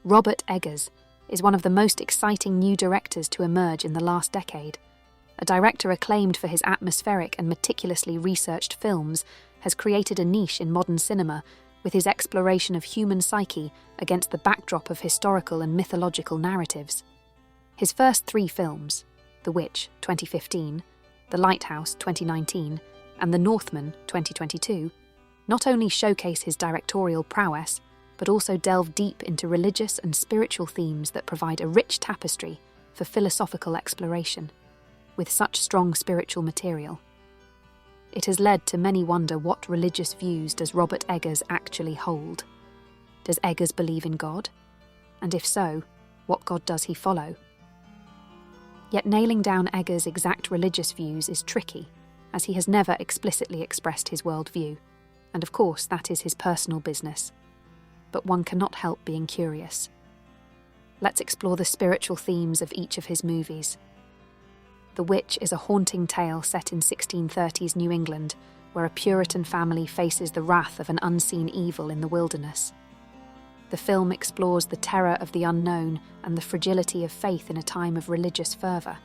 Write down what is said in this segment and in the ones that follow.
Robert Eggers is one of the most exciting new directors to emerge in the last decade. A director acclaimed for his atmospheric and meticulously researched films has created a niche in modern cinema with his exploration of human psyche against the backdrop of historical and mythological narratives. His first three films, The Witch, 2015, The Lighthouse, 2019, and The Northman, 2022, not only showcase his directorial prowess, but also delve deep into religious and spiritual themes that provide a rich tapestry for philosophical exploration. With such strong spiritual material, it has led to many wonder, what religious views does Robert Eggers actually hold? Does Eggers believe in God? And if so, what God does he follow? Yet nailing down Eggers' exact religious views is tricky, as he has never explicitly expressed his worldview, and of course that is his personal business. But one cannot help being curious. Let's explore the spiritual themes of each of his movies. The Witch is a haunting tale set in 1630s New England, where a Puritan family faces the wrath of an unseen evil in the wilderness. The film explores the terror of the unknown and the fragility of faith in a time of religious fervour.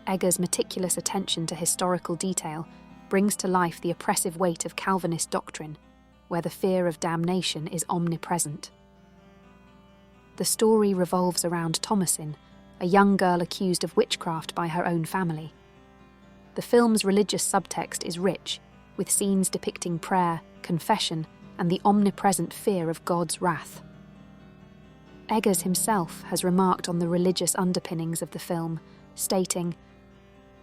Eggers' meticulous attention to historical detail brings to life the oppressive weight of Calvinist doctrine, where the fear of damnation is omnipresent. The story revolves around Thomasin, a young girl accused of witchcraft by her own family. The film's religious subtext is rich, with scenes depicting prayer, confession, and the omnipresent fear of God's wrath. Eggers himself has remarked on the religious underpinnings of the film, stating,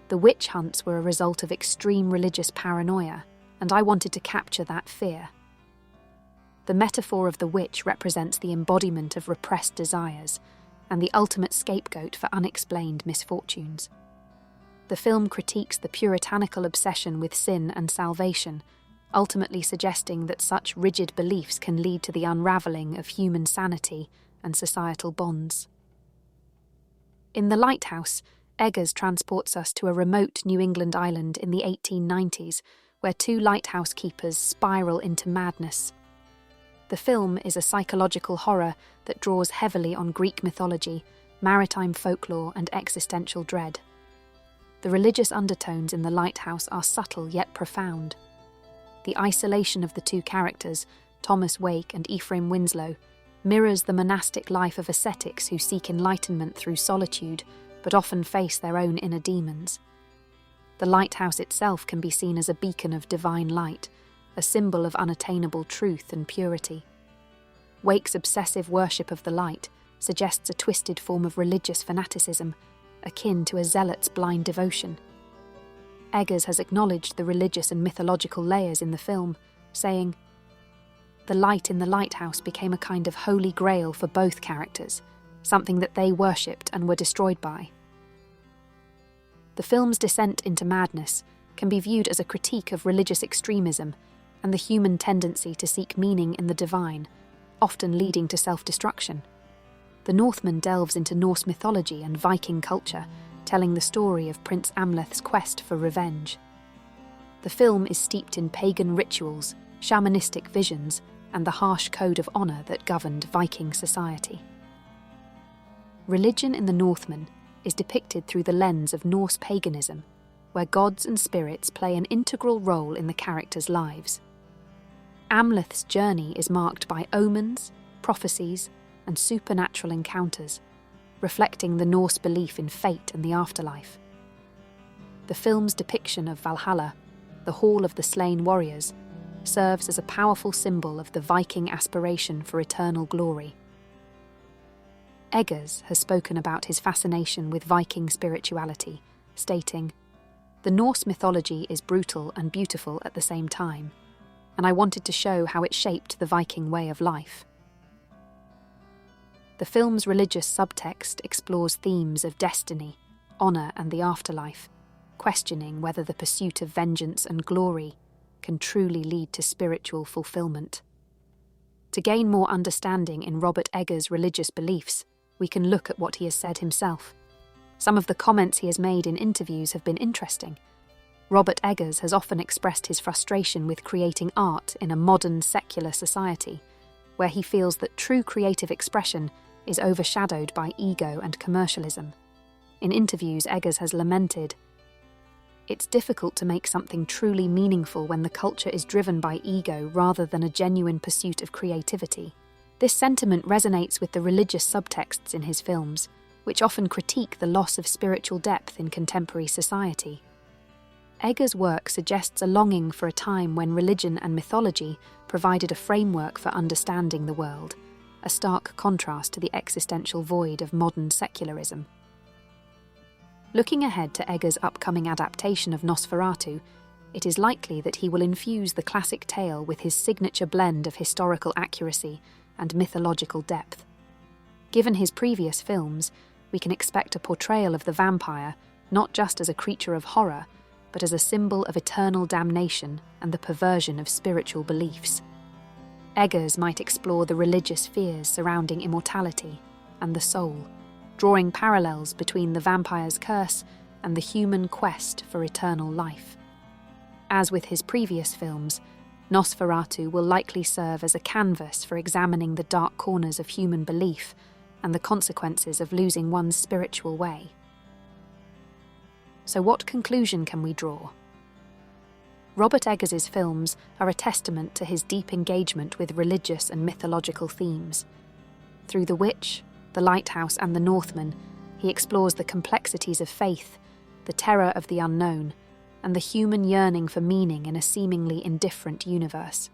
"The witch hunts were a result of extreme religious paranoia, and I wanted to capture that fear." The metaphor of the witch represents the embodiment of repressed desires and the ultimate scapegoat for unexplained misfortunes. The film critiques the puritanical obsession with sin and salvation, ultimately suggesting that such rigid beliefs can lead to the unravelling of human sanity and societal bonds. In The Lighthouse, Eggers transports us to a remote New England island in the 1890s, where two lighthouse keepers spiral into madness. The film is a psychological horror that draws heavily on Greek mythology, maritime folklore, and existential dread. The religious undertones in The Lighthouse are subtle yet profound. The isolation of the two characters, Thomas Wake and Ephraim Winslow, mirrors the monastic life of ascetics who seek enlightenment through solitude, but often face their own inner demons. The lighthouse itself can be seen as a beacon of divine light, a symbol of unattainable truth and purity. Wake's obsessive worship of the light suggests a twisted form of religious fanaticism, akin to a zealot's blind devotion. Eggers has acknowledged the religious and mythological layers in the film, saying, "The light in the lighthouse became a kind of holy grail for both characters, something that they worshipped and were destroyed by." The film's descent into madness can be viewed as a critique of religious extremism and the human tendency to seek meaning in the divine, often leading to self-destruction. The Northman delves into Norse mythology and Viking culture, telling the story of Prince Amleth's quest for revenge. The film is steeped in pagan rituals, shamanistic visions, and the harsh code of honour that governed Viking society. Religion in The Northman is depicted through the lens of Norse paganism, where gods and spirits play an integral role in the characters' lives. Amleth's journey is marked by omens, prophecies, and supernatural encounters, reflecting the Norse belief in fate and the afterlife. The film's depiction of Valhalla, the Hall of the Slain Warriors, serves as a powerful symbol of the Viking aspiration for eternal glory. Eggers has spoken about his fascination with Viking spirituality, stating, "The Norse mythology is brutal and beautiful at the same time, and I wanted to show how it shaped the Viking way of life." The film's religious subtext explores themes of destiny, honour, and the afterlife, questioning whether the pursuit of vengeance and glory can truly lead to spiritual fulfillment. To gain more understanding in Robert Eggers' religious beliefs, we can look at what he has said himself. Some of the comments he has made in interviews have been interesting. Robert Eggers has often expressed his frustration with creating art in a modern secular society, where he feels that true creative expression is overshadowed by ego and commercialism. In interviews, Eggers has lamented, "It's difficult to make something truly meaningful when the culture is driven by ego rather than a genuine pursuit of creativity." This sentiment resonates with the religious subtexts in his films, which often critique the loss of spiritual depth in contemporary society. Eggers' work suggests a longing for a time when religion and mythology provided a framework for understanding the world, a stark contrast to the existential void of modern secularism. Looking ahead to Eggers' upcoming adaptation of Nosferatu, it is likely that he will infuse the classic tale with his signature blend of historical accuracy and mythological depth. Given his previous films, we can expect a portrayal of the vampire not just as a creature of horror, but as a symbol of eternal damnation and the perversion of spiritual beliefs. Eggers might explore the religious fears surrounding immortality and the soul, drawing parallels between the vampire's curse and the human quest for eternal life. As with his previous films, Nosferatu will likely serve as a canvas for examining the dark corners of human belief and the consequences of losing one's spiritual way. So what conclusion can we draw? Robert Eggers' films are a testament to his deep engagement with religious and mythological themes. Through The Witch, The Lighthouse and The Northman, he explores the complexities of faith, the terror of the unknown, and the human yearning for meaning in a seemingly indifferent universe.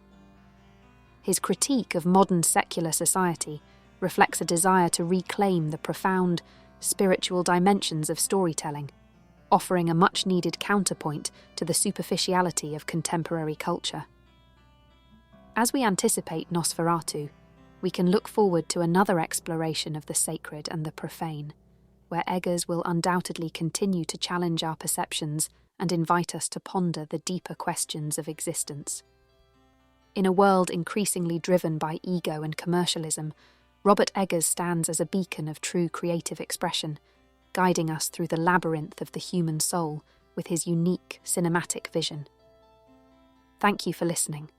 His critique of modern secular society reflects a desire to reclaim the profound, spiritual dimensions of storytelling, offering a much-needed counterpoint to the superficiality of contemporary culture. As we anticipate Nosferatu, we can look forward to another exploration of the sacred and the profane, where Eggers will undoubtedly continue to challenge our perceptions and invite us to ponder the deeper questions of existence. In a world increasingly driven by ego and commercialism, Robert Eggers stands as a beacon of true creative expression, guiding us through the labyrinth of the human soul with his unique cinematic vision. Thank you for listening.